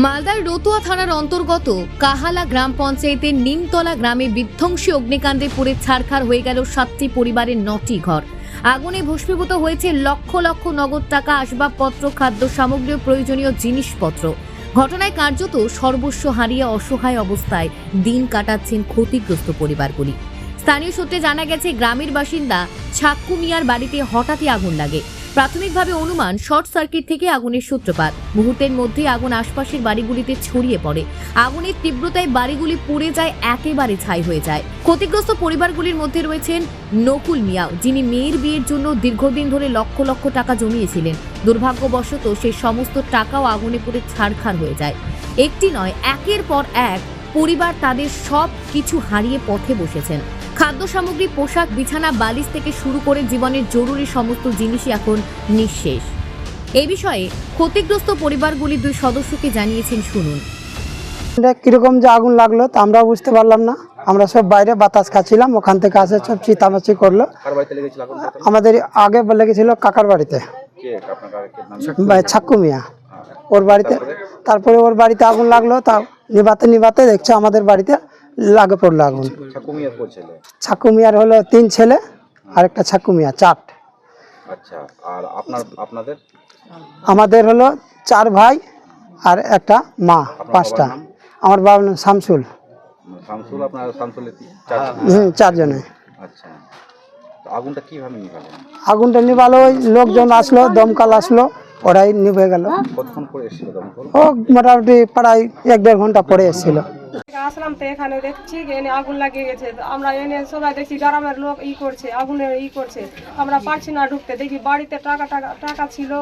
মালদার রতুয়া থানার অন্তর্গত কাহালা গ্রাম পঞ্চায়েতের নিমতলা গ্রামে বিধ্বংসী অগ্নিকাণ্ডে পুড়ে ছারখার হয়ে গেল 7টি পরিবারের 9টি ঘর। আগুনে ভস্মীভূত হয়েছে লক্ষ লক্ষ নগদ টাকা, আসবাবপত্র, খাদ্য সামগ্রী ও প্রয়োজনীয় জিনিসপত্র। ঘটনায় কার্যত সর্বস্ব হারিয়ে অসহায় অবস্থায় দিন কাটাচ্ছেন ক্ষতিগ্রস্ত পরিবারগুলি। স্থানীয় সূত্রে জানা গেছে, গ্রামের বাসিন্দা ছাক্কু মিয়ার বাড়িতে হঠাৎই আগুন লাগে। প্রাথমিকভাবে অনুমান শর্ট সার্কিট থেকে আগুনের সূত্রপাত। মুহূর্তের মধ্যে আগুন আশপাশের বাড়িগুলিতে ছড়িয়ে পড়ে। আগুনের তীব্রতায় বাড়িগুলি পুড়ে যায়, একেবারে ছাই হয়ে যায়। ক্ষতিগ্রস্ত পরিবারগুলির মধ্যে রয়েছেন নকুল মিয়া, যিনি মেয়ের বিয়ের জন্য দীর্ঘদিন ধরে লক্ষ লক্ষ টাকা জমিয়েছিলেন। দুর্ভাগ্যবশত সেই সমস্ত টাকাও আগুনে পুড়ে ছারখার হয়ে যায়। একটি নয়, একের পর এক পরিবার তাদের সব কিছু হারিয়ে পথে বসেছেন। খাদ্য সামগ্রী, পোশাক, বিছানা, বালিশ থেকে শুরু করে জীবনের জরুরি সমস্ত জিনিসই এখন নিঃশেষ। এই বিষয়ে ক্ষতিগ্রস্ত পরিবারগুলির 2 সদস্যকে জানিয়েছেন, শুনুন। কিরকম যে আগুন লাগলো তা আমরা বুঝতে পারলাম না। আমরা সব বাইরে বাতাস খাচ্ছিলাম, ওখান থেকে আসে সব চিতামাচি করলো। আমাদের আগে লেগেছিল কাকার বাড়িতে, ছাক্কু মিয়া, ওর বাড়িতে। তারপরে ওর বাড়িতে আগুন লাগলো, তা নিভাতে নিভাতে দেখছে আমাদের বাড়িতে লাগে পড়লো আগুন। ছাক্কু মিয়ার হলো 3 ছেলে আর একটা ছাক্কু মিয়া 4। আচ্ছা, আর আপনাদের? আমাদের হলো 4 ভাই আর একটা মা, 5টা। আমার বাবার নাম শামসুল। শামসুল, আপনার শামসুলের 4 জনে। আচ্ছা, তো আগুনটা কিভাবে নিভালেন? আগুনটা নিভালো, ওই লোকজন আসলো, দমকল আসলো, ওরাই নিভে গেল। কতক্ষণ পরে এসেছিল দমকল? ও মোটামুটি প্রায় 1-1.5 ঘন্টা পরে এসেছিল। আসলাম তো এখানে দেখছি এনে আগুন লাগিয়ে গেছে। আমরা এনে সবাই দেখছি গ্রামের লোক করছে, আগুনের করছে। আমরা পারছি না ঢুকতে। দেখি বাড়িতে টাকা ছিল,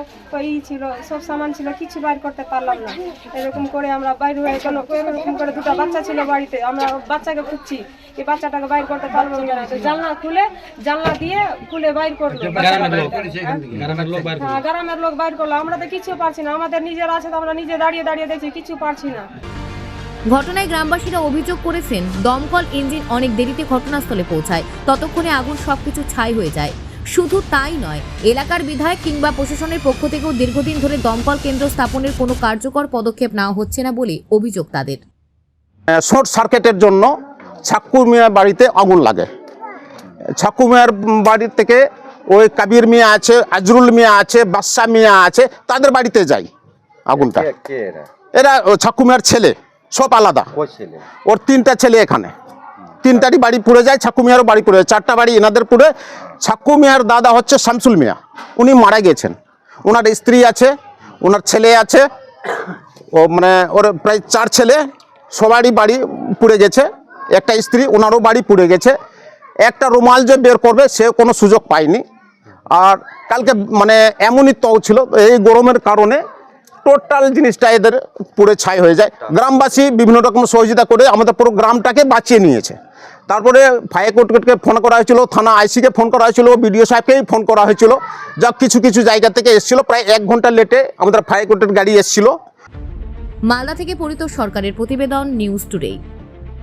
ছিল, সব সামান ছিল, কিছু বাইর করতে পারলাম না। এরকম করে আমরা বাইর হয়ে গেল। এরকম করে 2টা বাচ্চা ছিল বাড়িতে। আমরা বাচ্চাকে খুঁজছি, এই বাচ্চাটাকে বাইর করতে পারবো না। জানলা দিয়ে খুলে বাইর করলো। হ্যাঁ, গ্রামের লোক বাইর করলো। আমরা তো কিছু পারছি না। আমাদের নিজের আছে তো আমরা নিজে দাঁড়িয়ে দাঁড়িয়ে দেখছি, কিছু পারছি না। ঘটনায় গ্রামবাসীরা অভিযোগ করেছেন, দমকল ইঞ্জিন অনেক দেরিতে ঘটনাস্থলে পৌঁছায়, ততক্ষণে আগুন সবকিছু ছাই হয়ে যায়। শুধু তাই নয়, এলাকার বিধায়ক কিংবা প্রশাসনের পক্ষ থেকেও দীর্ঘদিন ধরে দমকল কেন্দ্র স্থাপনের কোনো কার্যকর পদক্ষেপ নেওয়া হচ্ছে না বলে অভিযোগ তাদের। শর্ট সার্কিটের জন্য ছাক্কু মিয়ার বাড়িতে আগুন লাগে। ছাক্কু মিয়ার বাড়ি থেকে ওই কাবির মিয়া আছে, আজরুল মিয়া আছে, বাদশা মিয়া আছে, তাদের বাড়িতে যাই আগুনটা। এরা ছাক্কু মিয়ার ছেলে, সব আলাদা। ওর 3টা ছেলে এখানে, 3টারই বাড়ি পুড়ে যায়। ছাক্কু মিয়ারও বাড়ি পুড়ে যায়, 4টা বাড়ি এনাদের পুড়ে। ছাক্কু মিয়ার দাদা হচ্ছে শামসুল মিয়া, উনি মারা গেছেন। ওনার স্ত্রী আছে, ওনার ছেলে আছে, ও মানে ওর প্রায় 4 ছেলে, সবারই বাড়ি পুড়ে গেছে। একটা স্ত্রী, ওনারও বাড়ি পুড়ে গেছে। একটা রুমাল যে বের করবে সে কোনো সুযোগ পায়নি। আর কালকে মানে এমনই তও ছিল, এই গরমের কারণে টোটাল জিনিসটা এদের পুড়ে ছাই হয়ে যায়। গ্রামবাসী বিভিন্ন রকম সহযোগিতা করে আমাদের পুরো গ্রামটাকে বাঁচিয়ে নিয়েছে। তারপরে ফায়ার ব্রিগেডকে ফোন করা হয়েছিল, থানা আইসিকে ফোন করা হয়েছিল, বিডিও সাহেবকেই ফোন করা হয়েছিল। যা কিছু কিছু জায়গা থেকে এসেছিল, প্রায় 1 ঘন্টা লেটে আমাদের ফায়ার ব্রিগেড গাড়ি এসেছিল। মালদা থেকে পরিতোষ সরকারের প্রতিবেদন, নিউজ টুডে।